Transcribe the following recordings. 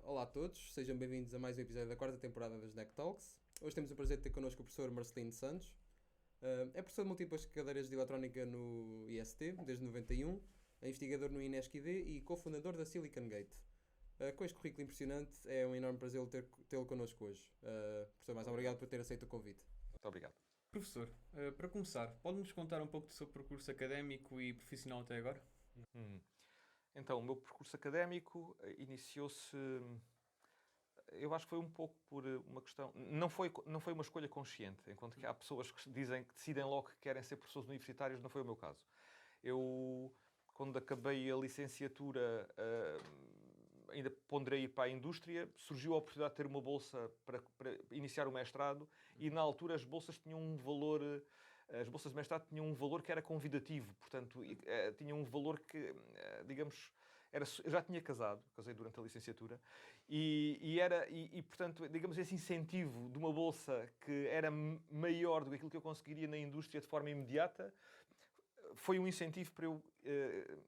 Olá a todos, sejam bem-vindos a mais um episódio da quarta temporada das NEC Talks. Hoje temos o prazer de ter connosco o professor Marcelino Santos. É professor de múltiplas cadeiras de eletrónica no IST, desde 91, é investigador no INESC-ID e cofundador da Silicon Gate. Com este currículo impressionante, é um enorme prazer tê-lo connosco hoje. Professor, mais obrigado por ter aceito o convite. Muito obrigado. Professor, para começar, pode-nos contar um pouco do seu percurso académico e profissional até agora? Então, o meu percurso académico iniciou-se, eu acho que foi um pouco por uma questão, não foi uma escolha consciente, enquanto que há pessoas que dizem que decidem logo que querem ser professores universitários, não foi o meu caso. Eu, quando acabei a licenciatura, ainda ponderei ir para a indústria, surgiu a oportunidade de ter uma bolsa para iniciar o mestrado e na altura as bolsas tinham um valor. As bolsas de mestrado tinham um valor que era convidativo, portanto, tinham um valor que, digamos, eu já tinha casei durante a licenciatura, portanto, digamos, esse incentivo de uma bolsa que era maior do que aquilo que eu conseguiria na indústria de forma imediata, foi um incentivo para eu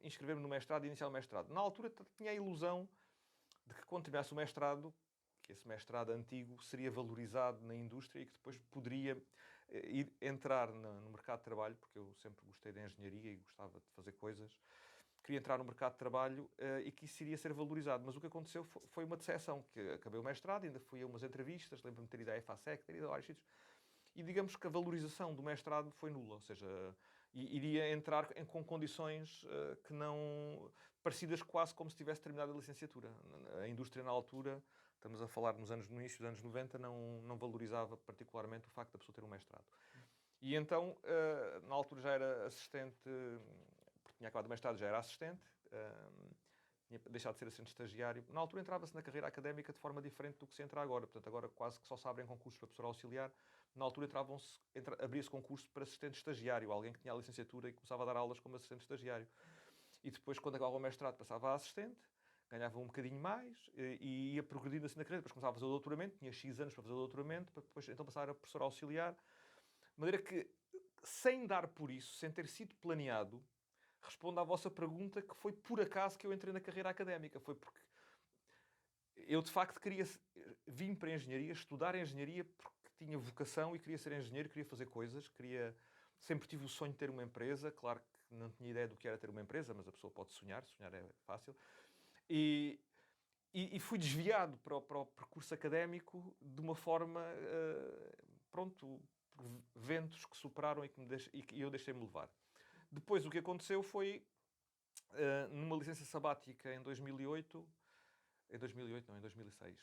inscrever-me no mestrado e iniciar o mestrado. Na altura tinha a ilusão de que quando terminasse o mestrado, que esse mestrado antigo seria valorizado na indústria e que depois poderia entrar no mercado de trabalho, porque eu sempre gostei de engenharia e gostava de fazer coisas. Queria entrar no mercado de trabalho e que isso iria ser valorizado. Mas o que aconteceu foi uma decepção, que acabei o mestrado, ainda fui a umas entrevistas, lembro-me de ter ido à EFASEC, ter ido a vários sítios, e digamos que a valorização do mestrado foi nula, ou seja, iria entrar com condições que não parecidas quase como se tivesse terminado a licenciatura. A indústria na altura, estamos a falar no início dos anos 90, não valorizava particularmente o facto da pessoa ter um mestrado. E então, na altura já era assistente, porque tinha acabado o mestrado, já era assistente, tinha deixado de ser assistente estagiário. Na altura entrava-se na carreira académica de forma diferente do que se entra agora. Portanto, agora quase que só se abrem concursos para professor auxiliar. Na altura abria-se concurso para assistente estagiário, alguém que tinha a licenciatura e começava a dar aulas como assistente estagiário. E depois, quando acabava o mestrado, passava a assistente, ganhava um bocadinho mais e ia progredindo assim na carreira. Depois começava a fazer o doutoramento, tinha X anos para fazer o doutoramento, para depois então passar a professor auxiliar. De maneira que, sem dar por isso, sem ter sido planeado, respondo à vossa pergunta que foi por acaso que eu entrei na carreira académica. Foi porque eu, de facto, vim para a engenharia, estudar engenharia porque tinha vocação e queria ser engenheiro, queria fazer coisas, sempre tive o sonho de ter uma empresa. Claro que não tinha ideia do que era ter uma empresa, mas a pessoa pode sonhar é fácil. E fui desviado para o percurso académico de uma forma, pronto, por ventos que superaram e eu deixei-me levar. Depois o que aconteceu foi, numa licença sabática em 2008, em 2006,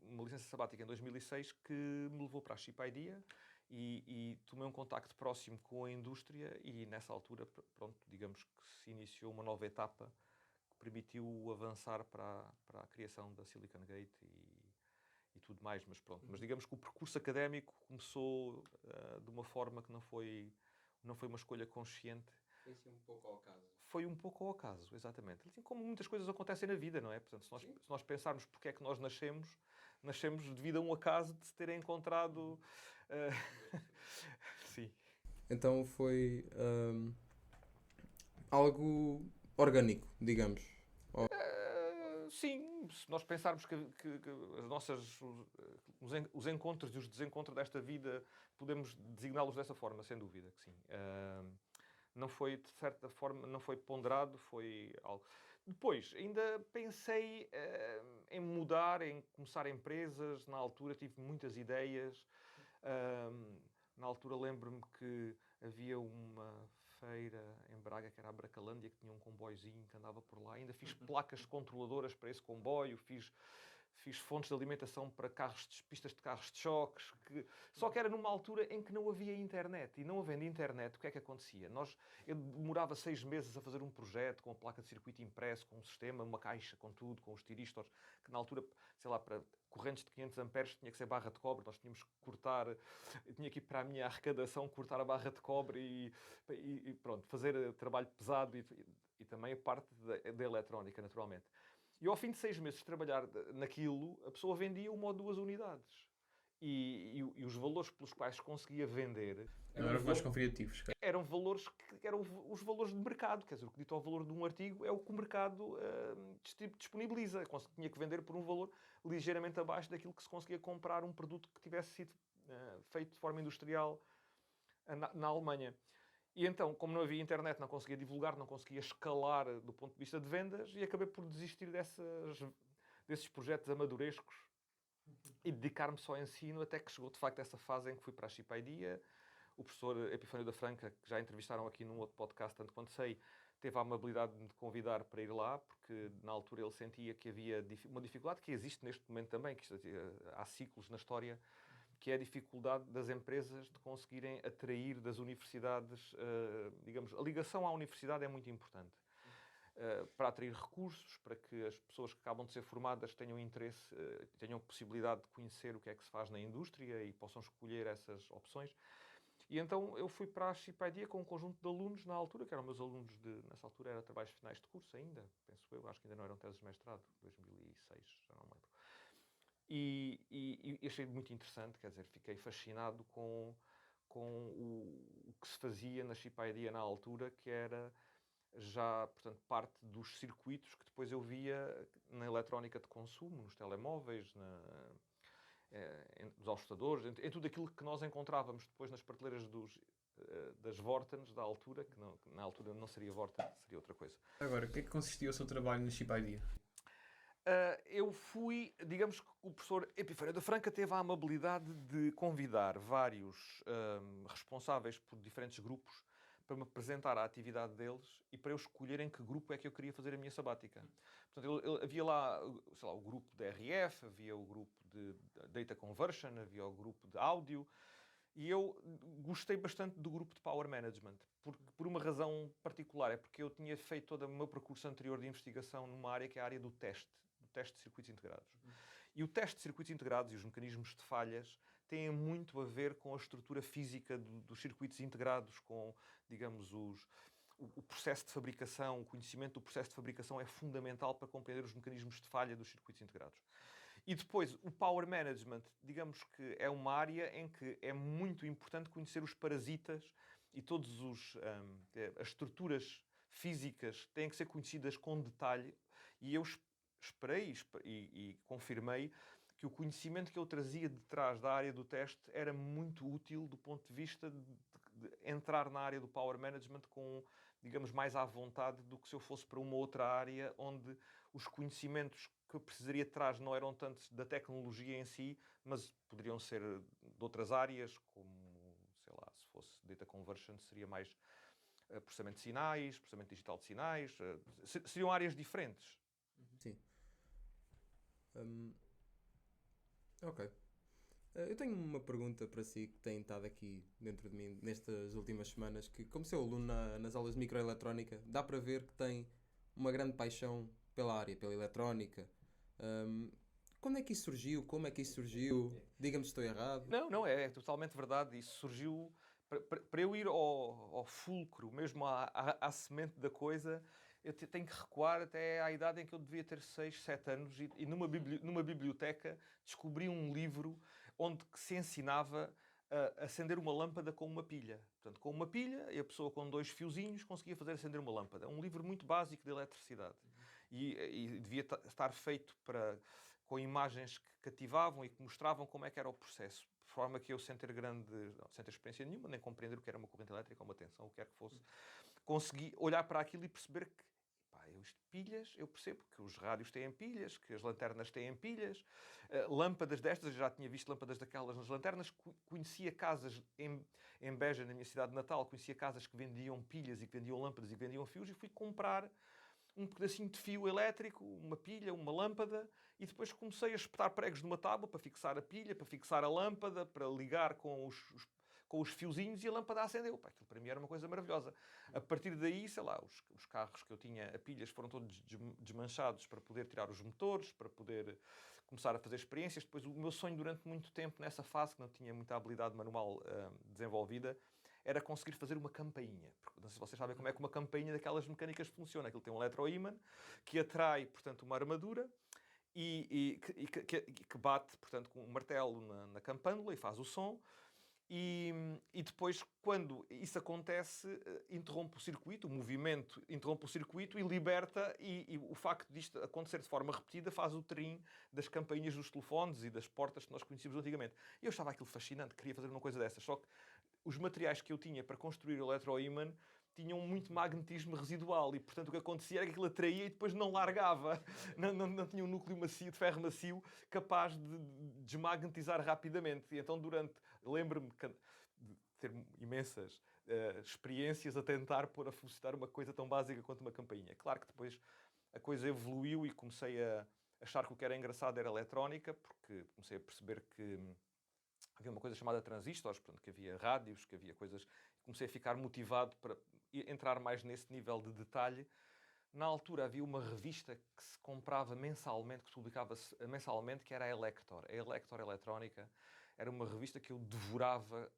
uma licença sabática em 2006 que me levou para a Chip Idea e tomei um contacto próximo com a indústria e nessa altura, pronto, digamos que se iniciou uma nova etapa que permitiu avançar para a criação da Silicon Gate e tudo mais, mas pronto. Mas digamos que o percurso académico começou de uma forma que não foi uma escolha consciente. Foi assim um pouco ao acaso. Foi um pouco ao acaso, exatamente. Assim como muitas coisas acontecem na vida, não é? Portanto, se nós pensarmos porque é que nós nascemos devido a um acaso de se terem encontrado... Sim. Então foi algo orgânico, digamos. Sim, se nós pensarmos que as nossas, os encontros e os desencontros desta vida podemos designá-los dessa forma, sem dúvida que sim. Não foi, de certa forma, não foi ponderado, foi algo. Depois, ainda pensei em mudar, em começar empresas. Na altura tive muitas ideias. Na altura lembro-me que havia uma feira em Braga, que era a Bracalândia, que tinha um comboiozinho que andava por lá. Ainda fiz placas controladoras para esse comboio, fiz fontes de alimentação para pistas de carros de choques. Só que era numa altura em que não havia internet. E não havendo internet, o que é que acontecia? Eu demorava 6 meses a fazer um projeto com a placa de circuito impresso, com um sistema, uma caixa, com tudo, com os tiristores, que na altura, sei lá, para correntes de 500 amperes tinha que ser barra de cobre. Nós tínhamos que cortar, eu tinha que ir para a minha arrecadação, cortar a barra de cobre e pronto, fazer trabalho pesado e também a parte da eletrónica, naturalmente. E ao fim de 6 meses de trabalhar naquilo, a pessoa vendia 1 ou 2 unidades. e os valores pelos quais se conseguia vender Eram os mais convidativos. eram valores que eram os valores de mercado. Quer dizer, o que dito ao valor de um artigo é o que o mercado disponibiliza. Tinha que vender por um valor ligeiramente abaixo daquilo que se conseguia comprar um produto que tivesse sido feito de forma industrial na Alemanha. E então, como não havia internet, não conseguia divulgar, não conseguia escalar do ponto de vista de vendas e acabei por desistir desses projetos amadorescos e dedicar-me só ao ensino, até que chegou de facto essa fase em que fui para a Chipidea. O professor Epifânio da Franca, que já entrevistaram aqui num outro podcast, tanto quanto sei, teve a amabilidade de me convidar para ir lá, porque na altura ele sentia que havia uma dificuldade, que existe neste momento também, que há ciclos na história, que é a dificuldade das empresas de conseguirem atrair das universidades, digamos, a ligação à universidade é muito importante. Para atrair recursos, para que as pessoas que acabam de ser formadas tenham interesse, tenham possibilidade de conhecer o que é que se faz na indústria e possam escolher essas opções. E então eu fui para a Chipidea com um conjunto de alunos na altura, que eram meus alunos nessa altura, era trabalhos finais de curso ainda, penso eu, acho que ainda não eram teses de mestrado, 2006, já não me lembro. E achei muito interessante, quer dizer, fiquei fascinado com o que se fazia na Chipidea na altura, que era já, portanto, parte dos circuitos que depois eu via na eletrónica de consumo, nos telemóveis, dos ajustadores, em tudo aquilo que nós encontrávamos depois nas prateleiras das Vortens da altura, que na altura não seria Vorten, seria outra coisa. Agora, o que é que consistia o seu trabalho na Chipidea? Eu fui, digamos que o professor Epifânio da Franca teve a amabilidade de convidar vários responsáveis por diferentes grupos para me apresentar a atividade deles e para eu escolher em que grupo é que eu queria fazer a minha sabática. Portanto, havia lá, sei lá, o grupo de RF, havia o grupo de Data Conversion, havia o grupo de áudio, e eu gostei bastante do grupo de Power Management, por uma razão particular, é porque eu tinha feito todo o meu percurso anterior de investigação numa área que é a área do teste de circuitos integrados. E o teste de circuitos integrados e os mecanismos de falhas têm muito a ver com a estrutura física dos circuitos integrados, com, digamos, o processo de fabricação. O conhecimento do processo de fabricação é fundamental para compreender os mecanismos de falha dos circuitos integrados. E depois, o Power Management, digamos que é uma área em que é muito importante conhecer os parasitas e todas as estruturas físicas têm que ser conhecidas com detalhe. E eu esperei e confirmei que o conhecimento que eu trazia de trás da área do teste era muito útil do ponto de vista de entrar na área do Power Management com, digamos, mais à vontade do que se eu fosse para uma outra área onde os conhecimentos que eu precisaria de trás não eram tanto da tecnologia em si, mas poderiam ser de outras áreas, como, sei lá, se fosse Data Conversion seria mais processamento de sinais, processamento digital de sinais, seriam áreas diferentes. Sim. Ok. Eu tenho uma pergunta para si que tem estado aqui dentro de mim nestas últimas semanas, que como seu aluno nas aulas de microeletrónica, dá para ver que tem uma grande paixão pela área, pela eletrónica. Quando é que isso surgiu? Como é que isso surgiu? Diga-me se estou errado. Não, é totalmente verdade. Isso surgiu para eu ir ao fulcro, mesmo à semente da coisa. Eu tenho que recuar até à idade em que eu devia ter 6, 7 anos e numa biblioteca descobri um livro onde se ensinava a acender uma lâmpada com uma pilha. Portanto, com uma pilha, e a pessoa com 2 fiozinhos conseguia fazer acender uma lâmpada. Um livro muito básico de eletricidade. E devia estar feito com imagens que cativavam e que mostravam como é que era o processo. De forma que eu, sem ter experiência nenhuma, nem compreender o que era uma corrente elétrica ou uma tensão, o que quer que fosse, consegui olhar para aquilo e perceber que pilhas, eu percebo que os rádios têm pilhas, que as lanternas têm pilhas, lâmpadas destas, eu já tinha visto lâmpadas daquelas nas lanternas, conhecia casas em Beja, na minha cidade natal, conhecia casas que vendiam pilhas e que vendiam lâmpadas e que vendiam fios e fui comprar um pedacinho de fio elétrico, uma pilha, uma lâmpada e depois comecei a espetar pregos numa tábua para fixar a pilha, para fixar a lâmpada, para ligar com os fiozinhos e a lâmpada acendeu. Aquilo para mim era uma coisa maravilhosa. A partir daí, sei lá, os carros que eu tinha a pilhas foram todos desmanchados para poder tirar os motores, para poder começar a fazer experiências. Depois o meu sonho durante muito tempo, nessa fase, que não tinha muita habilidade manual desenvolvida, era conseguir fazer uma campainha. Porque, não sei se vocês sabem como é que uma campainha daquelas mecânicas funciona. Aquilo tem um eletroímã que atrai, portanto, uma armadura que bate, portanto, com um martelo na campânula e faz o som. E depois, quando isso acontece, interrompe o circuito, o movimento interrompe o circuito e liberta, e o facto disto acontecer de forma repetida faz o trim das campainhas dos telefones e das portas que nós conhecíamos antigamente. E eu achava aquilo fascinante, queria fazer uma coisa dessas, só que os materiais que eu tinha para construir o eletroímã tinham muito magnetismo residual e, portanto, o que acontecia era que aquilo atraía e depois não largava. Não tinha um núcleo macio, de ferro macio, capaz de desmagnetizar rapidamente. E então, lembro-me de ter imensas experiências a tentar pôr a funcionar uma coisa tão básica quanto uma campainha. Claro que depois a coisa evoluiu e comecei a achar que o que era engraçado era a eletrónica, porque comecei a perceber que havia uma coisa chamada transistores, portanto, que havia rádios, que havia coisas. Comecei a ficar motivado para entrar mais nesse nível de detalhe. Na altura havia uma revista que se comprava mensalmente, que se publicava mensalmente, que era a Elector. A Elector Eletrónica era uma revista que eu devorava.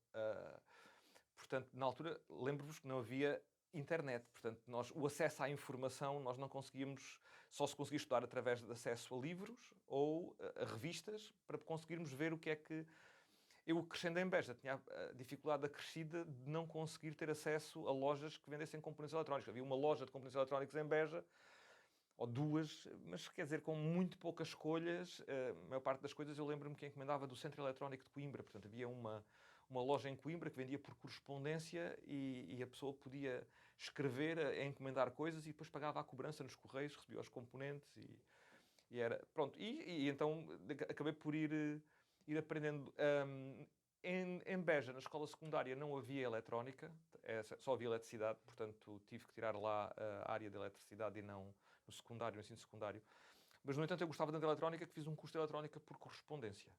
Portanto, na altura, lembro-vos que não havia internet. Portanto, o acesso à informação nós não conseguíamos, só se conseguia estudar através de acesso a livros ou a revistas para conseguirmos ver o que é que... Eu, crescendo em Beja, tinha a dificuldade acrescida de não conseguir ter acesso a lojas que vendessem componentes eletrónicos. Havia uma loja de componentes eletrónicos em Beja, ou duas, mas quer dizer, com muito poucas escolhas. A maior parte das coisas eu lembro-me que encomendava do Centro Eletrónico de Coimbra. Portanto, havia uma loja em Coimbra que vendia por correspondência e a pessoa podia escrever, encomendar coisas e depois pagava a cobrança nos correios, recebia os componentes e era... Pronto, e então acabei por ir aprendendo. Em Beja, na escola secundária, não havia eletrónica, só havia eletricidade, portanto tive que tirar lá a área de eletricidade e não no secundário, no ensino secundário. Mas, no entanto, eu gostava tanto de eletrónica que fiz um curso de eletrónica por correspondência.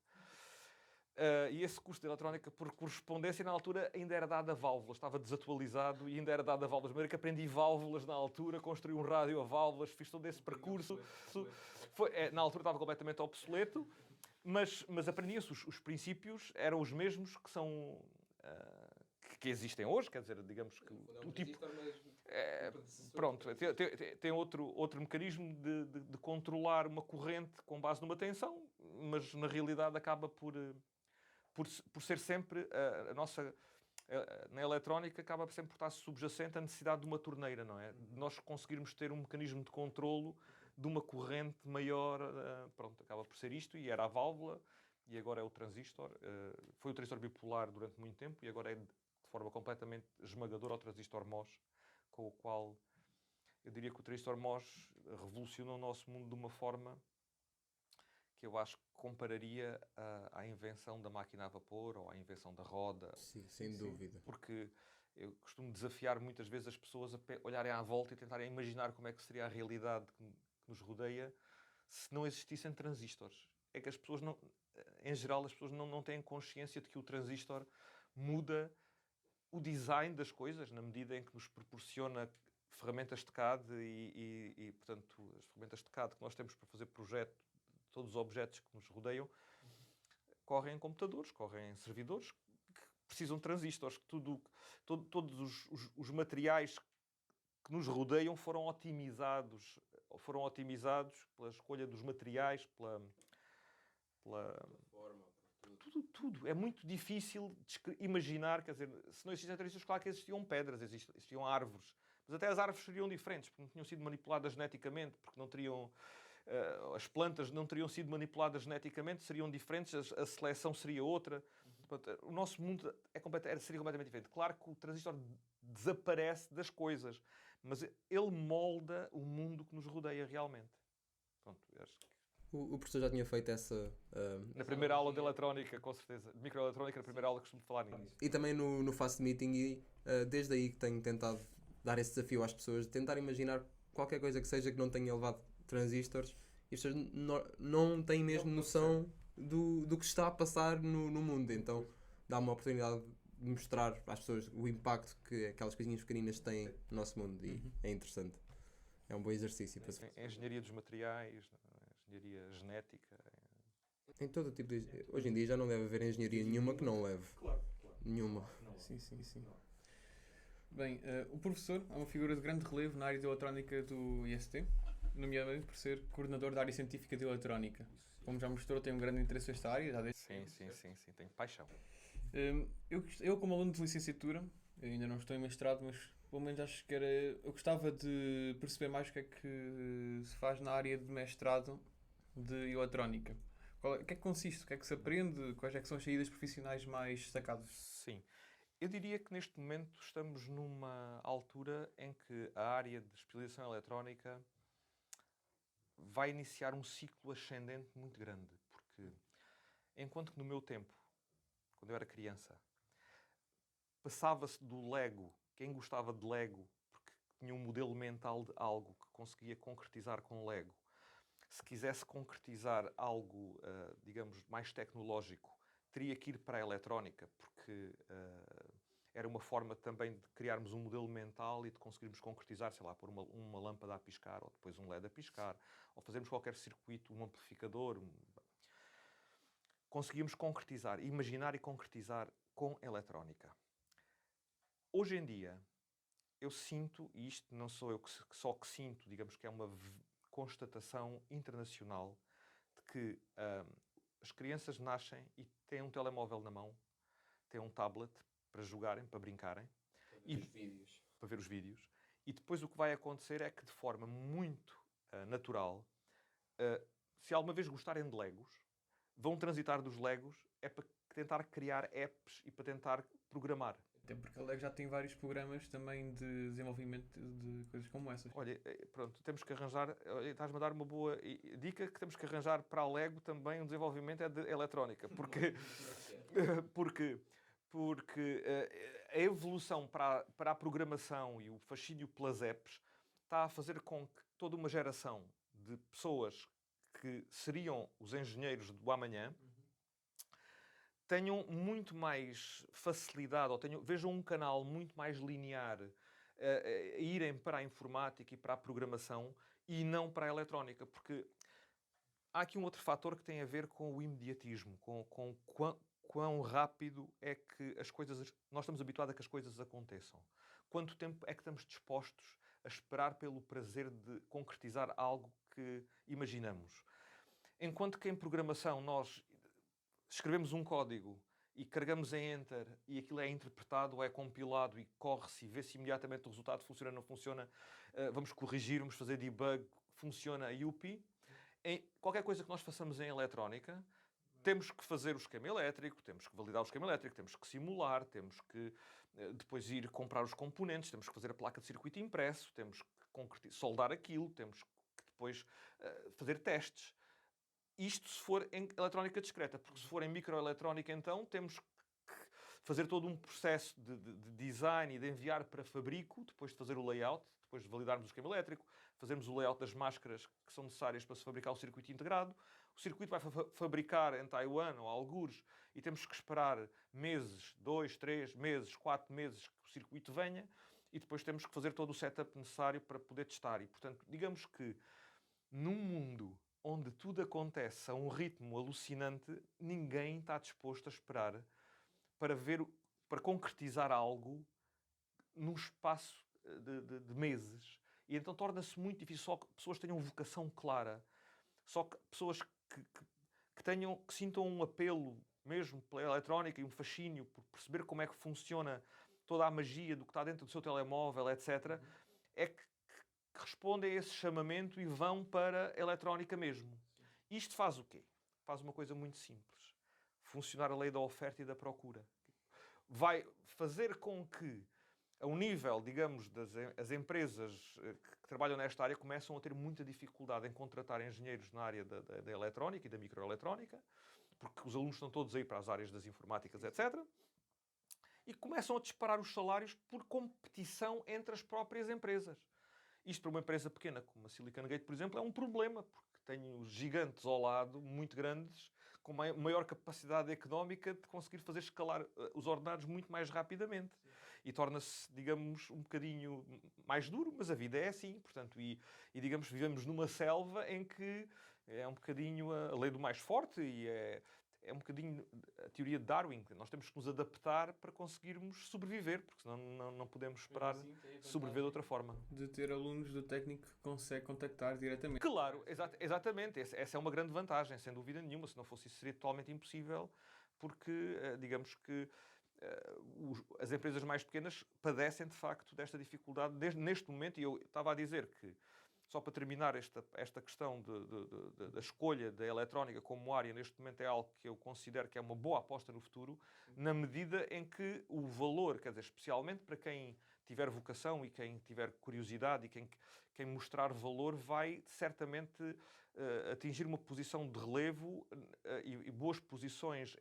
E esse curso de eletrónica por correspondência, na altura, ainda era dado a válvulas, estava desatualizado e ainda era dado a válvulas. De maneira que aprendi válvulas na altura, construí um rádio a válvulas, fiz todo esse percurso. Na altura estava completamente obsoleto. Mas aprendia-se, os princípios eram os mesmos que são que existem hoje, quer dizer, digamos que o tipo... Pronto, tem outro mecanismo de controlar uma corrente com base numa tensão, mas na realidade acaba por ser sempre a nossa... Na eletrónica acaba sempre por estar subjacente a necessidade de uma torneira, não é? De nós conseguirmos ter um mecanismo de controlo de uma corrente maior, pronto, acaba por ser isto, e era a válvula, e agora é o transistor. Foi o transistor bipolar durante muito tempo, e agora é de forma completamente esmagadora o transistor MOS, com o qual eu diria que o transistor MOS revolucionou o nosso mundo de uma forma que eu acho que compararia à invenção da máquina a vapor ou à invenção da roda. Sim, sem dúvida. Porque eu costumo desafiar muitas vezes as pessoas a olharem à volta e tentarem imaginar como é que seria a realidade que nos rodeia se não existissem transistores. É que as pessoas não, em geral, as pessoas não têm consciência de que o transistor muda o design das coisas na medida em que nos proporciona ferramentas de CAD e portanto, as ferramentas de CAD que nós temos para fazer projeto de todos os objetos que nos rodeiam correm em computadores, correm em servidores que precisam de transistores, que todos os materiais que nos rodeiam foram otimizados pela escolha dos materiais, pela forma, tudo. É muito difícil imaginar, quer dizer, se não existissem transistores, claro que existiam pedras, existiam árvores, mas até as árvores seriam diferentes, porque não tinham sido manipuladas geneticamente, porque não teriam... as plantas não teriam sido manipuladas geneticamente, seriam diferentes, a seleção seria outra. O nosso mundo seria completamente diferente. Claro que o transistor desaparece das coisas, mas ele molda o mundo que nos rodeia realmente. Pronto, acho que... O professor já tinha feito essa... Na primeira aula de eletrónica, com certeza. De microeletrónica, na primeira aula costumo falar nisso. E também no Fast Meeting, e desde aí que tenho tentado dar esse desafio às pessoas, de tentar imaginar qualquer coisa que seja que não tenha levado transistores, e as pessoas não têm mesmo noção do que está a passar no mundo. Então dá uma oportunidade de mostrar às pessoas o impacto que aquelas coisinhas pequeninas têm no nosso mundo, e é interessante. É um bom exercício. A engenharia dos materiais, a engenharia genética. Em todo tipo de... Hoje em dia já não deve haver engenharia nenhuma que não leve. Claro. Nenhuma. Sim. Bem, o professor é uma figura de grande relevo na área de eletrónica do IST. nomeadamente por ser coordenador da área científica de eletrónica. Como já mostrou, tem um grande interesse nesta área, já desde Sim, tenho paixão. Eu, como aluno de licenciatura, eu ainda não estou em mestrado, mas pelo menos acho que eu gostava de perceber mais o que é que se faz na área de mestrado de eletrónica. O que é que consiste? O que é que se aprende? Quais é que são as saídas profissionais mais destacadas? Sim. Eu diria que neste momento estamos numa altura em que a área de especialização eletrónica vai iniciar um ciclo ascendente muito grande. Porque enquanto que no meu tempo, quando eu era criança, passava-se do Lego, quem gostava de Lego, porque tinha um modelo mental de algo que conseguia concretizar com Lego. Se quisesse concretizar algo, digamos, mais tecnológico, teria que ir para a eletrónica, porque era uma forma também de criarmos um modelo mental e de conseguirmos concretizar, sei lá, pôr uma lâmpada a piscar, ou depois um LED a piscar, ou fazermos qualquer circuito, um amplificador. Conseguimos concretizar, imaginar e concretizar com eletrónica. Hoje em dia, eu sinto, e isto não sou eu só que sinto, digamos que é uma constatação internacional, de que as crianças nascem e têm um telemóvel na mão, têm um tablet para jogarem, para brincarem. Para ver os vídeos. E depois o que vai acontecer é que, de forma muito natural, se alguma vez gostarem de Legos, vão transitar dos Legos é para tentar criar apps e para tentar programar. Até porque a Lego já tem vários programas também de desenvolvimento de coisas como essas. Olha, pronto, temos que arranjar, estás-me a dar uma boa dica que temos que arranjar para a Lego também um desenvolvimento de eletrónica, porque a evolução para a programação e o fascínio pelas apps está a fazer com que toda uma geração de pessoas que seriam os engenheiros do amanhã tenham muito mais facilidade, ou vejam um canal muito mais linear a irem para a informática e para a programação e não para a eletrónica, porque há aqui um outro fator que tem a ver com o imediatismo, com quão rápido é que as coisas... Nós estamos habituados a que as coisas aconteçam. Quanto tempo é que estamos dispostos a esperar pelo prazer de concretizar algo que imaginamos? Enquanto que em programação nós escrevemos um código e carregamos em Enter e aquilo é interpretado ou é compilado e corre-se e vê-se imediatamente o resultado, funciona ou não funciona, vamos corrigir, vamos fazer debug, funciona, UPI. Em qualquer coisa que nós façamos em eletrónica, temos que fazer o esquema elétrico, temos que validar o esquema elétrico, temos que simular, temos que depois ir comprar os componentes, temos que fazer a placa de circuito impresso, temos que soldar aquilo, temos que depois fazer testes. Isto se for em eletrónica discreta, porque se for em microeletrónica, então temos que fazer todo um processo de design e de enviar para fabrico, depois de fazer o layout, depois de validarmos o esquema elétrico, fazermos o layout das máscaras que são necessárias para se fabricar o circuito integrado. O circuito vai fabricar em Taiwan ou algures e temos que esperar meses, 2, 3 meses, 4 meses que o circuito venha e depois temos que fazer todo o setup necessário para poder testar. E, portanto, digamos que num mundo onde tudo acontece a um ritmo alucinante, ninguém está disposto a esperar para concretizar algo num espaço de meses. E então torna-se muito difícil. Só que pessoas tenham vocação clara, só que pessoas que sintam um apelo mesmo pela eletrónica e um fascínio por perceber como é que funciona toda a magia do que está dentro do seu telemóvel, etc., é que respondem a esse chamamento e vão para a eletrónica mesmo. Isto faz o quê? Faz uma coisa muito simples. Funcionar a lei da oferta e da procura. Vai fazer com que, a um nível, digamos, as empresas que trabalham nesta área começam a ter muita dificuldade em contratar engenheiros na área da eletrónica e da microeletrónica, porque os alunos estão todos aí para as áreas das informáticas, etc., e começam a disparar os salários por competição entre as próprias empresas. Isto para uma empresa pequena como a Silicon Gate, por exemplo, é um problema, porque tem os gigantes ao lado, muito grandes, com maior capacidade económica de conseguir fazer escalar os ordenados muito mais rapidamente. E torna-se, digamos, um bocadinho mais duro, mas a vida é assim, portanto, e digamos, vivemos numa selva em que é um bocadinho a lei do mais forte e é um bocadinho a teoria de Darwin, que nós temos que nos adaptar para conseguirmos sobreviver, porque senão não podemos esperar sobreviver de outra forma. De ter alunos do técnico que consegue contactar diretamente. Claro, exatamente. Essa é uma grande vantagem, sem dúvida nenhuma. Se não fosse isso, seria totalmente impossível, porque, digamos que, as empresas mais pequenas padecem, de facto, desta dificuldade neste momento. E eu estava a dizer que, só para terminar esta questão da escolha da eletrónica como área, neste momento é algo que eu considero que é uma boa aposta no futuro, na medida em que o valor, quer dizer, especialmente para quem tiver vocação e quem tiver curiosidade e quem mostrar valor, vai certamente atingir uma posição de relevo e boas posições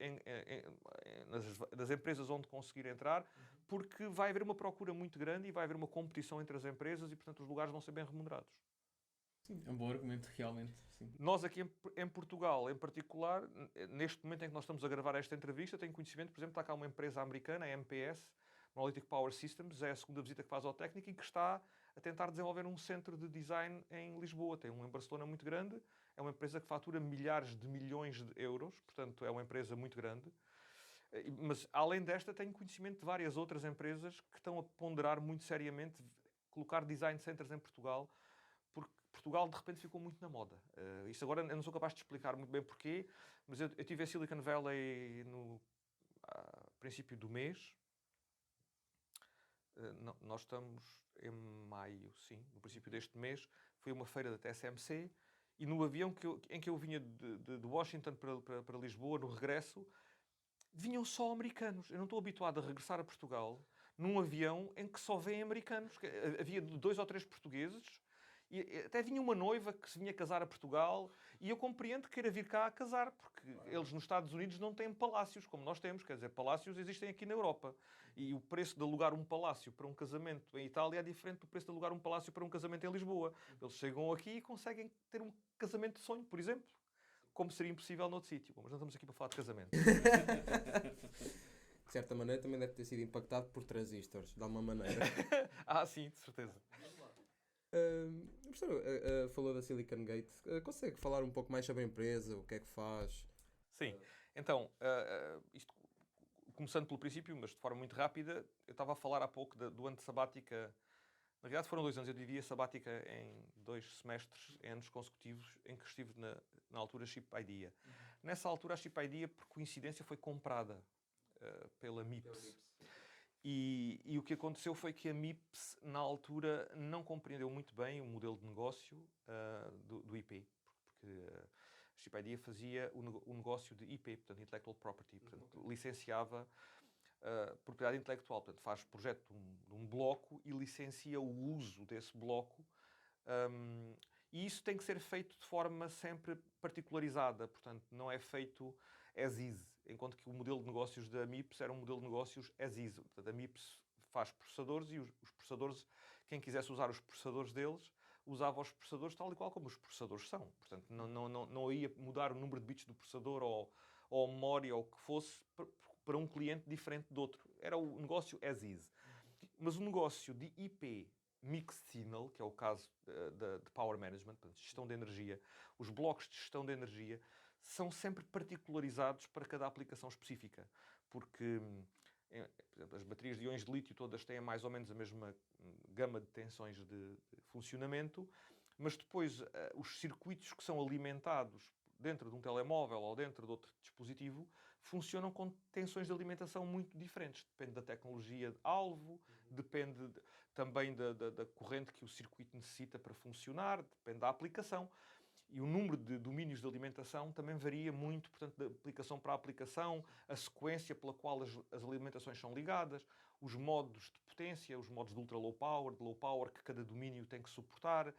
nas empresas onde conseguir entrar, porque vai haver uma procura muito grande e vai haver uma competição entre as empresas e, portanto, os lugares vão ser bem remunerados. Sim, é um bom argumento, realmente. Sim. Nós aqui em Portugal, em particular, neste momento em que nós estamos a gravar esta entrevista, tenho conhecimento, por exemplo, está cá uma empresa americana, a MPS, Monolithic Power Systems, é a segunda visita que faz ao técnico e que está a tentar desenvolver um centro de design em Lisboa. Tem um em Barcelona muito grande, é uma empresa que fatura milhares de milhões de euros, portanto é uma empresa muito grande. Mas, além desta, tenho conhecimento de várias outras empresas que estão a ponderar muito seriamente colocar design centers em Portugal, porque Portugal, de repente, ficou muito na moda. Isso agora eu não sou capaz de explicar muito bem porquê, mas eu estive em Silicon Valley no princípio do mês. Nós estamos em maio, sim, no princípio deste mês. Foi uma feira da TSMC e no avião em que eu vinha de Washington para Lisboa, no regresso, vinham só americanos. Eu não estou habituado a regressar a Portugal num avião em que só vêm americanos. Havia 2 ou 3 portugueses e até vinha uma noiva que se vinha casar a Portugal e eu compreendo que queira vir cá a casar, porque eles nos Estados Unidos não têm palácios como nós temos. Quer dizer, palácios existem aqui na Europa. E o preço de alugar um palácio para um casamento em Itália é diferente do preço de alugar um palácio para um casamento em Lisboa. Eles chegam aqui e conseguem ter um casamento de sonho, por exemplo. Como seria impossível noutro sítio. Mas não estamos aqui para falar de casamento. De certa maneira também deve ter sido impactado por transistores, de alguma maneira. Sim, de certeza. O professor falou da Silicon Gate. Consegue falar um pouco mais sobre a empresa, o que é que faz? Sim. Então, isto, começando pelo princípio, mas de forma muito rápida, eu estava a falar há pouco do ano de sabática. Na realidade foram 2 anos. Eu dividi a sabática em 2 semestres, em anos consecutivos, em que estive na altura Chip Idea. Nessa altura a Chip Idea, por coincidência, foi comprada pela MIPS. E o que aconteceu foi que a MIPS, na altura, não compreendeu muito bem o modelo de negócio do IP. Porque a Chip Idea fazia o negócio de IP, portanto, Intellectual Property. Portanto, licenciava propriedade intelectual. Portanto, faz projeto de um bloco e licencia o uso desse bloco. E isso tem que ser feito de forma sempre particularizada. Portanto, não é feito as is. Enquanto que o modelo de negócios da MIPS era um modelo de negócios as is. Portanto, a MIPS faz processadores e os processadores, quem quisesse usar os processadores deles, usava os processadores tal e qual como os processadores são. Portanto, não ia mudar o número de bits do processador ou a memória ou o que fosse para um cliente diferente do outro. Era o negócio as is. Mas o negócio de IP Mixed Signal, que é o caso de Power Management, portanto, gestão de energia, os blocos de gestão de energia são sempre particularizados para cada aplicação específica. Porque, por exemplo, as baterias de íons de lítio todas têm mais ou menos a mesma gama de tensões de funcionamento, mas depois os circuitos que são alimentados dentro de um telemóvel ou dentro de outro dispositivo funcionam com tensões de alimentação muito diferentes. Depende da tecnologia de alvo, depende também da corrente que o circuito necessita para funcionar, depende da aplicação. E o número de domínios de alimentação também varia muito, portanto, da aplicação para a aplicação, a sequência pela qual as alimentações são ligadas, os modos de potência, os modos de ultra low power, de low power que cada domínio tem que suportar,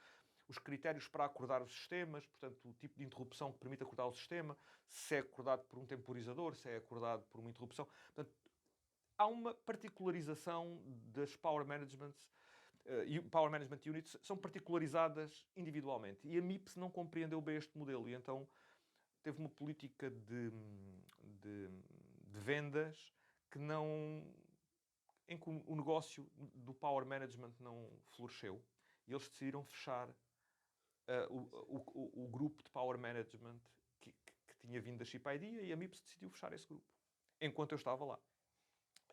os critérios para acordar os sistemas, portanto, o tipo de interrupção que permite acordar o sistema, se é acordado por um temporizador, se é acordado por uma interrupção. Portanto, há uma particularização das Power Managements e Power Management Units são particularizadas individualmente. E a MIPS não compreendeu bem este modelo e então teve uma política de vendas que em que o negócio do Power Management não floresceu e eles decidiram fechar o grupo de Power Management que tinha vindo da Chip Idea e a MIPS decidiu fechar esse grupo, enquanto eu estava lá.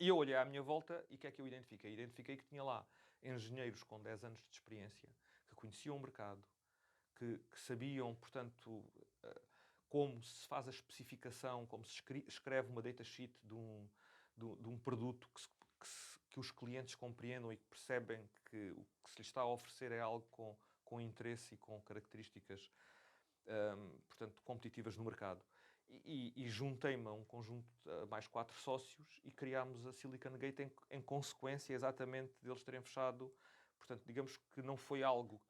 E eu olhei à minha volta e o que é que eu identifiquei? Identifiquei que tinha lá engenheiros com 10 anos de experiência, que conheciam o mercado, que sabiam, portanto, como se faz a especificação, como se escreve uma datasheet de um produto que os clientes compreendam e que percebem que o que se lhes está a oferecer é algo com interesse e com características, portanto, competitivas no mercado. E juntei-me a um conjunto de mais 4 sócios e criámos a Silicon Gate em consequência exatamente deles terem fechado. Portanto, digamos que não foi algo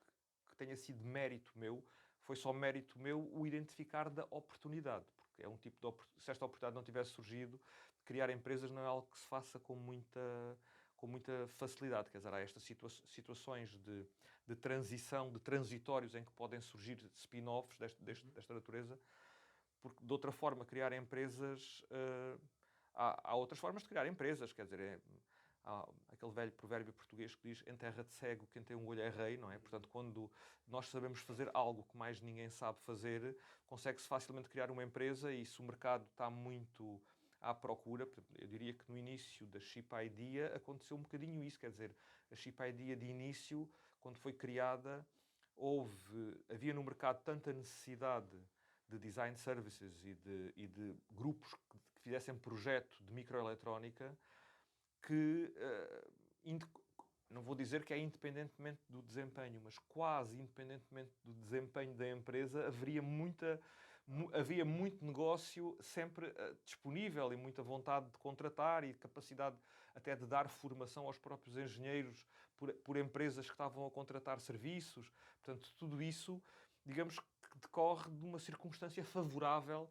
que tenha sido mérito meu, foi só mérito meu o identificar da oportunidade, porque é um tipo de se esta oportunidade não tivesse surgido, criar empresas não é algo que se faça com muita facilidade. Quer dizer, há estas situações de transição, de transitórios em que podem surgir spin-offs desta natureza, porque de outra forma criar empresas, há outras formas de criar empresas, quer dizer, há aquele velho provérbio português que diz: em terra de cego quem tem um olho é rei, não é? Portanto, quando nós sabemos fazer algo que mais ninguém sabe fazer, consegue-se facilmente criar uma empresa, e se o mercado está muito à procura, eu diria que no início da Chip Idea aconteceu um bocadinho isso, quer dizer, a Chip Idea de início, quando foi criada, havia no mercado tanta necessidade de design services e de grupos que fizessem projeto de microeletrónica que, não vou dizer que é independentemente do desempenho, mas quase independentemente do desempenho da empresa, havia muito negócio sempre disponível e muita vontade de contratar e capacidade até de dar formação aos próprios engenheiros por empresas que estavam a contratar serviços. Portanto, tudo isso, digamos que decorre de uma circunstância favorável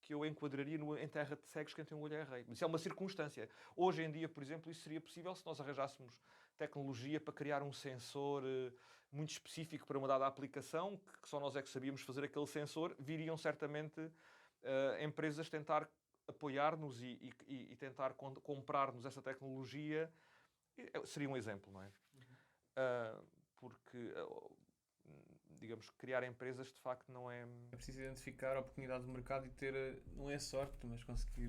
que eu enquadraria em terra de cegos quem tem um olho é rei. Isso é uma circunstância. Hoje em dia, por exemplo, isso seria possível se nós arranjássemos tecnologia para criar um sensor muito específico para uma dada aplicação, que só nós é que sabíamos fazer aquele sensor. Viriam certamente empresas tentar apoiar-nos e tentar comprar-nos essa tecnologia. Seria um exemplo, não é? Porque digamos que criar empresas de facto não é... É preciso identificar a oportunidade do mercado e ter, não é sorte, mas conseguir...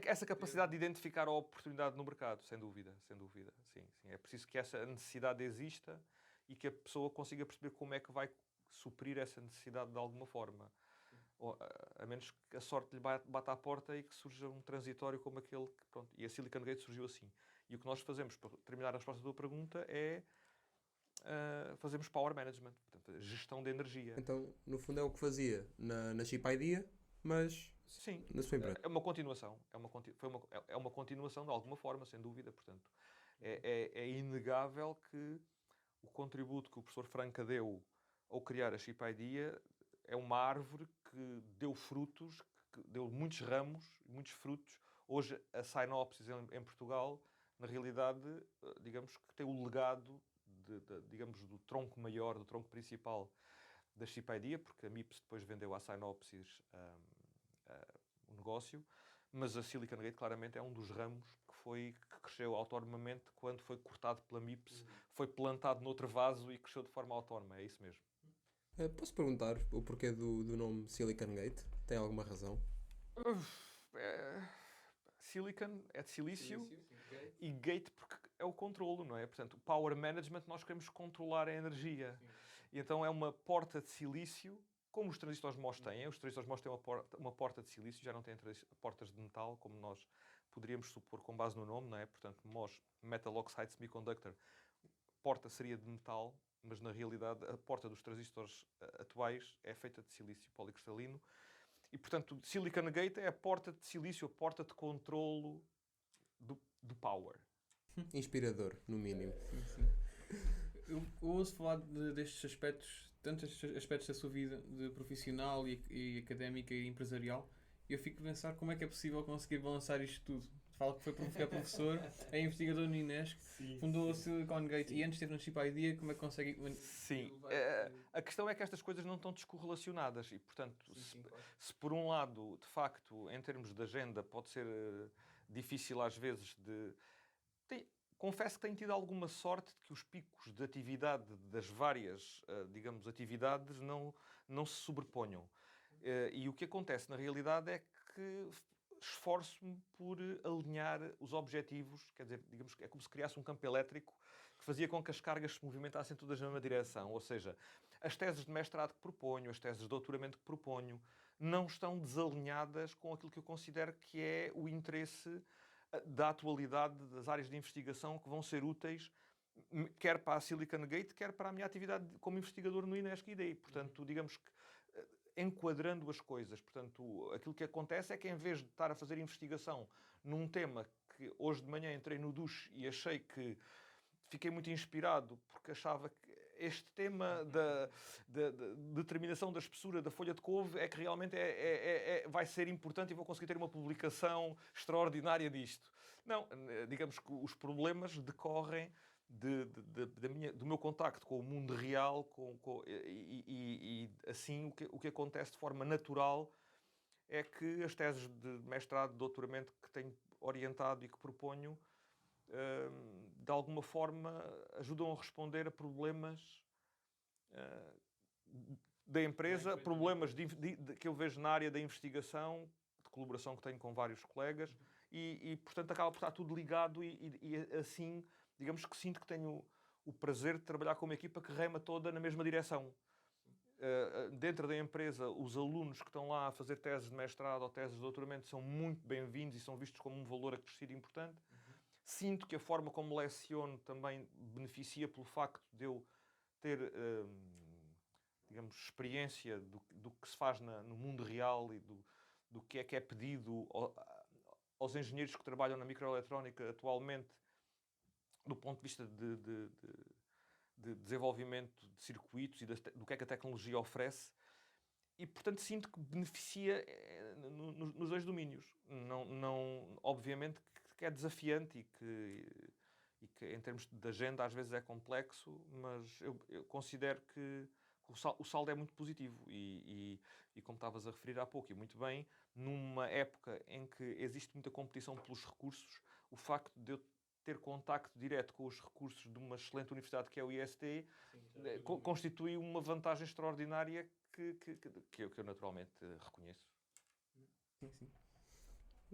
Essa capacidade de identificar a oportunidade no mercado, sem dúvida, sem dúvida. Sim, sim. É preciso que essa necessidade exista e que a pessoa consiga perceber como é que vai suprir essa necessidade de alguma forma. A menos que a sorte lhe bata à porta e que surja um transitório como aquele que... Pronto, e a Silicon Gate surgiu assim. E o que nós fazemos, para terminar a resposta da tua pergunta, é... fazemos power management, portanto, gestão de energia. Então, no fundo é o que fazia na Chip Idea, mas sim, na sua empresa. É uma continuação. É uma continuação de alguma forma, sem dúvida. Portanto, é inegável que o contributo que o professor Franca deu ao criar a Chip Idea é uma árvore que deu frutos, que deu muitos ramos, muitos frutos. Hoje, a Synopsys em Portugal, na realidade, digamos que tem o legado digamos, do tronco maior, do tronco principal da Chip Idea, porque a MIPS depois vendeu à Synopsys o negócio, mas a Silicon Gate claramente é um dos ramos que cresceu autonomamente quando foi cortado pela MIPS, foi plantado noutro vaso e cresceu de forma autónoma, é isso mesmo. Posso perguntar o porquê do nome Silicon Gate? Tem alguma razão? Silicon é de silício e Gate porque é o controlo, não é? Portanto, o Power Management, nós queremos controlar a energia. E então é uma porta de silício, como os transistores MOS têm. Os transistores MOS têm uma porta de silício, já não têm portas de metal, como nós poderíamos supor com base no nome, não é? Portanto, MOS, Metal Oxide Semiconductor, porta seria de metal, mas na realidade a porta dos transistores atuais é feita de silício policristalino. E, portanto, Silicon Gate é a porta de silício, a porta de controlo do power. Inspirador, no mínimo. Sim. Eu ouço falar destes aspectos, tantos aspectos da sua vida de profissional e académica e empresarial, e eu fico a pensar como é que é possível conseguir balançar isto tudo. Fala que é professor, é investigador no Inesc, fundou a Silicon Gate e antes esteve no Chip Idea. Como é que consegue... Sim, a questão é que estas coisas não estão descorrelacionadas e, portanto, se por um lado, de facto, em termos de agenda, pode ser difícil às vezes confesso que tenho tido alguma sorte de que os picos de atividade das várias, digamos, atividades não se sobreponham. E o que acontece na realidade é que esforço-me por alinhar os objetivos, quer dizer, digamos que é como se criasse um campo elétrico que fazia com que as cargas se movimentassem todas na mesma direção. Ou seja, as teses de mestrado que proponho, as teses de doutoramento que proponho, não estão desalinhadas com aquilo que eu considero que é o interesse da atualidade das áreas de investigação que vão ser úteis quer para a Silicon Gate, quer para a minha atividade como investigador no INESC-ID. Portanto, digamos que enquadrando as coisas. Portanto, aquilo que acontece é que em vez de estar a fazer investigação num tema que hoje de manhã entrei no duche e achei que fiquei muito inspirado porque achava que este tema da determinação da espessura da folha de couve é que realmente vai ser importante e vou conseguir ter uma publicação extraordinária disto. Não, digamos que os problemas decorrem do meu contacto com o mundo real e assim o que acontece de forma natural é que as teses de mestrado, de doutoramento que tenho orientado e que proponho de alguma forma ajudam a responder a problemas da empresa, problemas que eu vejo na área da investigação, de colaboração que tenho com vários colegas e portanto acaba por estar tudo ligado e assim digamos que sinto que tenho o prazer de trabalhar com uma equipa que rema toda na mesma direção. Dentro da empresa, os alunos que estão lá a fazer teses de mestrado ou teses de doutoramento são muito bem-vindos e são vistos como um valor acrescido importante. Sinto que a forma como leciono também beneficia pelo facto de eu ter, digamos, experiência do que se faz no mundo real e do que é pedido aos engenheiros que trabalham na microeletrónica atualmente do ponto de vista de desenvolvimento de circuitos e do que é que a tecnologia oferece e, portanto, sinto que beneficia nos dois domínios. Não, obviamente que é desafiante e que em termos de agenda às vezes é complexo, mas eu considero que o saldo é muito positivo e como estavas a referir há pouco, e muito bem, numa época em que existe muita competição pelos recursos, o facto de eu ter contacto direto com os recursos de uma excelente universidade que é o IST constitui uma vantagem extraordinária que eu naturalmente reconheço. Sim.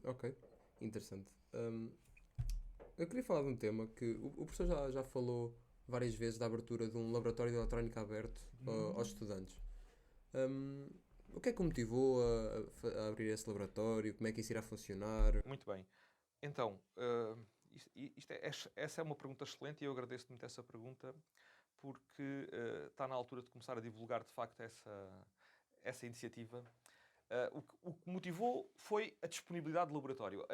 Ok, interessante. Eu queria falar de um tema que o professor já falou várias vezes da abertura de um laboratório de eletrónica aberto aos estudantes. O que é que o motivou a abrir esse laboratório? Como é que isso irá funcionar? Muito bem. Então, essa é uma pergunta excelente e eu agradeço muito essa pergunta porque está na altura de começar a divulgar de facto essa iniciativa. O que motivou foi a disponibilidade de laboratório.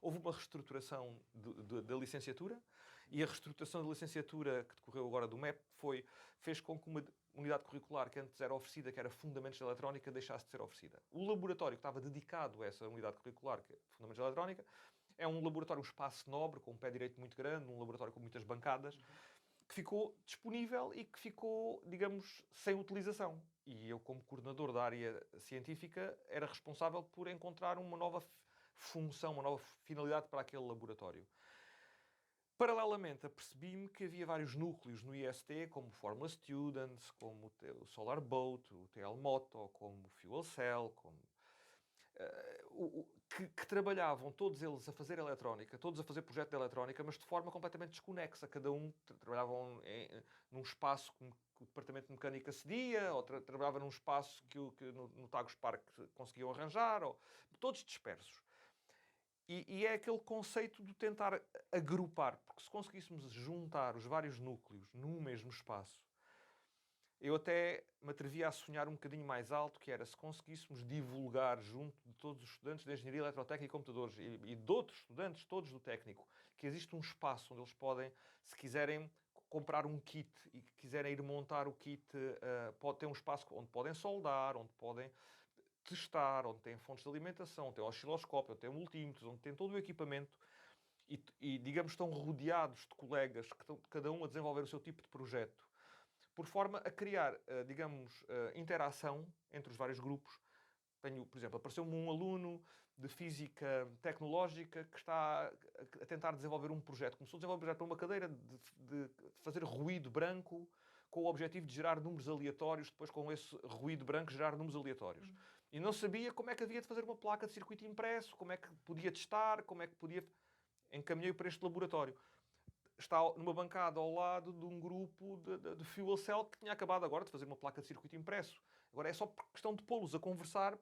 Houve uma reestruturação da licenciatura e a reestruturação da licenciatura que decorreu agora do MEP fez com que uma unidade curricular que antes era oferecida, que era Fundamentos de Eletrónica, deixasse de ser oferecida. O laboratório que estava dedicado a essa unidade curricular, que é Fundamentos de Eletrónica, é um laboratório, um espaço nobre, com um pé direito muito grande, um laboratório com muitas bancadas, que ficou disponível e que ficou, digamos, sem utilização. E eu, como coordenador da área científica, era responsável por encontrar uma nova função, uma nova finalidade para aquele laboratório. Paralelamente, apercebi-me que havia vários núcleos no IST, como o Formula Students, como o Solar Boat, o TL Moto, como o Fuel Cell, que trabalhavam todos eles a fazer eletrónica, todos a fazer projeto de eletrónica, mas de forma completamente desconexa. Cada um trabalhavam num espaço que o departamento de mecânica cedia, ou trabalhava num espaço que no Tagus Park conseguiam arranjar, todos dispersos. E é aquele conceito de tentar agrupar, porque se conseguíssemos juntar os vários núcleos num mesmo espaço, eu até me atrevia a sonhar um bocadinho mais alto, que era se conseguíssemos divulgar junto de todos os estudantes de Engenharia Eletrotécnica e Computadores e de outros estudantes, todos do técnico, que existe um espaço onde eles podem, se quiserem comprar um kit e que quiserem ir montar o kit, pode ter um espaço onde podem soldar, onde podem testar, onde tem fontes de alimentação, onde tem osciloscópio, onde tem multímetros, onde tem todo o equipamento e digamos, estão rodeados de colegas que estão cada um a desenvolver o seu tipo de projeto, por forma a criar, digamos, interação entre os vários grupos. Por exemplo, apareceu-me um aluno de física tecnológica que está a tentar desenvolver um projeto. Começou a desenvolver um projeto para uma cadeira de fazer ruído branco com o objetivo de gerar números aleatórios, depois com esse ruído branco gerar números aleatórios. E não sabia como é que havia de fazer uma placa de circuito impresso, como é que podia testar, como é que podia... Encaminhei para este laboratório. Está numa bancada ao lado de um grupo de Fuel Cell que tinha acabado agora de fazer uma placa de circuito impresso. Agora é só por questão de pô-los a conversar.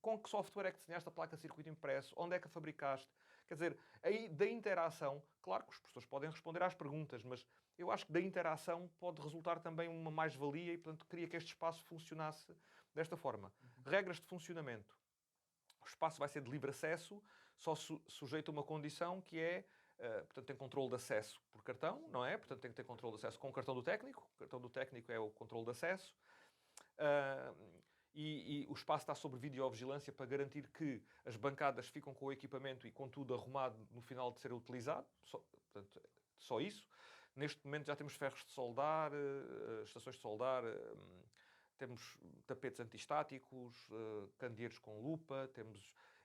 Com que software é que desenhaste a placa de circuito impresso? Onde é que a fabricaste? Quer dizer, aí da interação, claro que os professores podem responder às perguntas, mas eu acho que da interação pode resultar também uma mais-valia e, portanto, queria que este espaço funcionasse desta forma. Regras de funcionamento. O espaço vai ser de livre acesso, só sujeito a uma condição que é, portanto, tem controle de acesso por cartão, não é? Portanto, tem que ter controle de acesso com o cartão do técnico. O cartão do técnico é o controle de acesso. E o espaço está sob videovigilância para garantir que as bancadas ficam com o equipamento e com tudo arrumado no final de ser utilizado. Portanto, só isso. Neste momento já temos ferros de soldar, estações de soldar, temos tapetes antistáticos, candeeiros com lupa,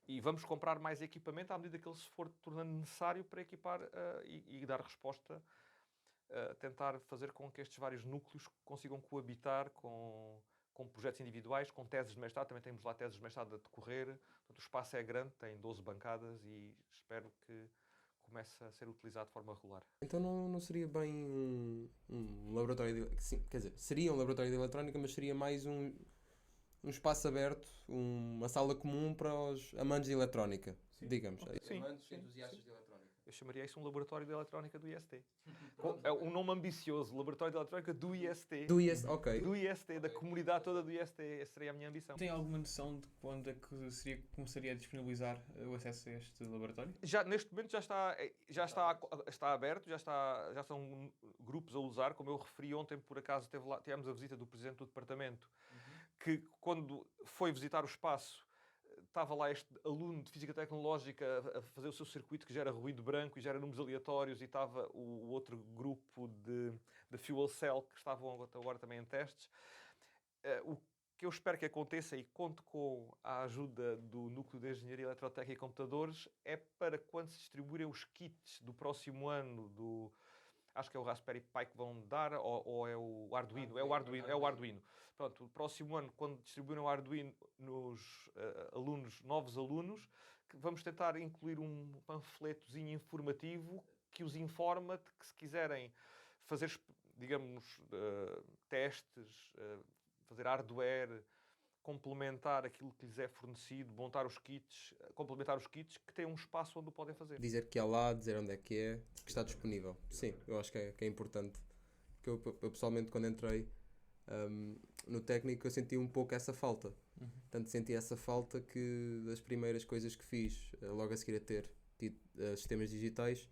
e vamos comprar mais equipamento à medida que ele se for tornando necessário para equipar e dar resposta, tentar fazer com que estes vários núcleos consigam coabitar com projetos individuais, com teses de mestrado. Também temos lá teses de mestrado a decorrer. Portanto, o espaço é grande, tem 12 bancadas e espero que comece a ser utilizado de forma regular. Então não seria bem um laboratório de... Sim, quer dizer, seria um laboratório de eletrónica, mas seria mais um espaço aberto, uma sala comum para os amantes de eletrónica, digamos. Sim. Amantes, entusiastas de eletrónica. Eu chamaria isso um laboratório de eletrónica do IST. É um nome ambicioso, laboratório de eletrónica do IST. Do IST, ok. Do IST, da comunidade toda do IST. Essa seria a minha ambição. Tem alguma noção de quando é que começaria a disponibilizar o acesso a este laboratório? Neste momento já está aberto, já são grupos a usar. Como eu referi ontem, por acaso tivemos a visita do Presidente do Departamento, que quando foi visitar o espaço, estava lá este aluno de Física Tecnológica a fazer o seu circuito que gera ruído branco e gera números aleatórios, e estava o outro grupo de Fuel Cell que estavam agora também em testes. O que eu espero que aconteça, e conto com a ajuda do Núcleo de Engenharia Eletrotécnica e Computadores, é para quando se distribuírem os kits do próximo ano acho que é o Raspberry Pi que vão dar, ou é o Arduino? É o Arduino. Pronto, o próximo ano, quando distribuírem o Arduino nos novos alunos, que vamos tentar incluir um panfletozinho informativo que os informa de que, se quiserem fazer, digamos, testes, fazer hardware, complementar aquilo que lhes é fornecido, montar os kits, complementar os kits, que têm um espaço onde o podem fazer. Dizer que há lá, dizer onde é, que está disponível. Sim, eu acho que é importante. Porque eu pessoalmente, quando entrei no técnico, eu senti um pouco essa falta. Tanto senti essa falta que das primeiras coisas que fiz, logo a seguir a ter sistemas digitais,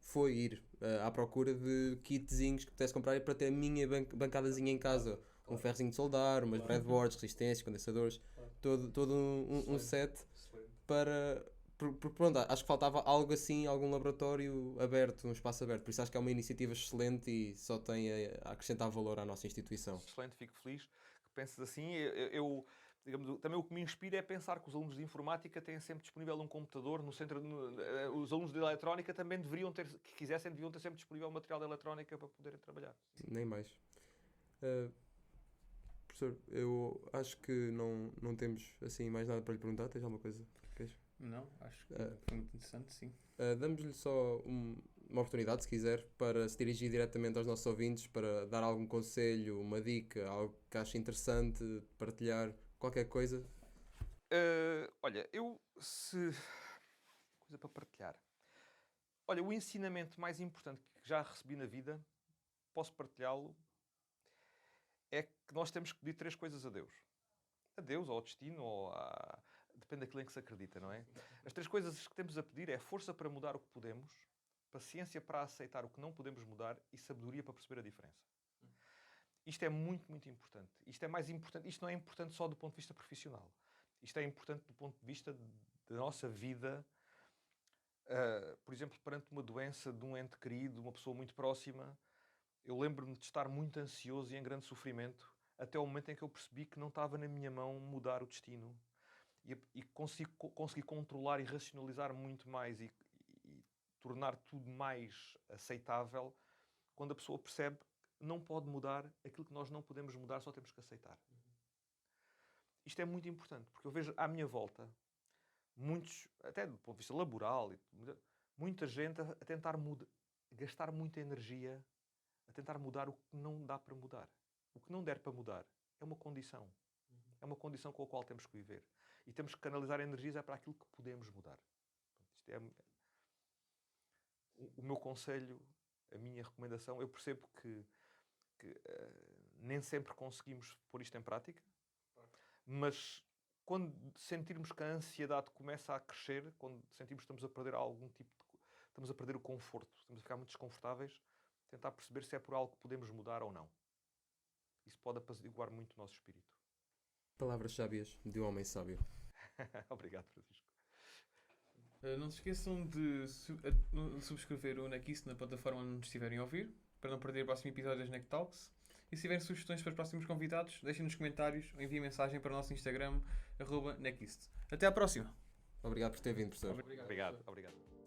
foi ir à procura de kitzinhos que pudesse comprar para ter a minha bancadazinha em casa. Um ferrozinho de soldar, umas breadboards, resistências, condensadores, todo um set para... Pronto, acho que faltava algo assim, algum laboratório aberto, um espaço aberto. Por isso acho que é uma iniciativa excelente e só tem a acrescentar valor à nossa instituição. Excelente, fico feliz que penses assim. Digamos, também o que me inspira é pensar que os alunos de informática têm sempre disponível um computador no centro. Os alunos de eletrónica também deviam ter sempre disponível material de eletrónica para poderem trabalhar. Nem mais. Professor, eu acho que não temos assim mais nada para lhe perguntar. Tens alguma coisa? Não, acho que foi muito interessante, sim. Damos-lhe só uma oportunidade, se quiser, para se dirigir diretamente aos nossos ouvintes, para dar algum conselho, uma dica, algo que ache interessante, partilhar, qualquer coisa. Olha, coisa para partilhar. Olha, o ensinamento mais importante que já recebi na vida, posso partilhá-lo, é que nós temos que pedir 3 coisas a Deus. A Deus, ou ao destino, depende daquilo em que se acredita, não é? As 3 coisas que temos a pedir é força para mudar o que podemos, paciência para aceitar o que não podemos mudar e sabedoria para perceber a diferença. Isto é muito, muito importante. Isto é mais importante. Isto não é importante só do ponto de vista profissional. Isto é importante do ponto de vista da nossa vida. Por exemplo, perante uma doença de um ente querido, uma pessoa muito próxima, eu lembro-me de estar muito ansioso e em grande sofrimento, até o momento em que eu percebi que não estava na minha mão mudar o destino. E consegui controlar e racionalizar muito mais e tornar tudo mais aceitável quando a pessoa percebe que não pode mudar aquilo que nós não podemos mudar, só temos que aceitar. isto é muito importante, porque eu vejo à minha volta muitos, até do ponto de vista laboral, muita gente a tentar gastar muita energia a tentar mudar o que não dá para mudar. O que não der para mudar é uma condição. É uma condição com a qual temos que viver. E temos que canalizar energias para aquilo que podemos mudar. Isto é o meu conselho, a minha recomendação. Eu percebo que nem sempre conseguimos pôr isto em prática, mas quando sentirmos que a ansiedade começa a crescer, quando sentimos que estamos a perder algum tipo de... estamos a perder o conforto, estamos a ficar muito desconfortáveis, tentar perceber se é por algo que podemos mudar ou não. Isso pode apaziguar muito o nosso espírito. Palavras sábias de um homem sábio. Obrigado, Francisco. Não se esqueçam de subscrever o Neckist na plataforma onde nos estiverem a ouvir, para não perder o próximo episódio das Neck Talks. E se tiverem sugestões para os próximos convidados, deixem nos comentários ou enviem mensagem para o nosso Instagram, @Neckist. Até à próxima! Obrigado por ter vindo, professor. Obrigado. Obrigado.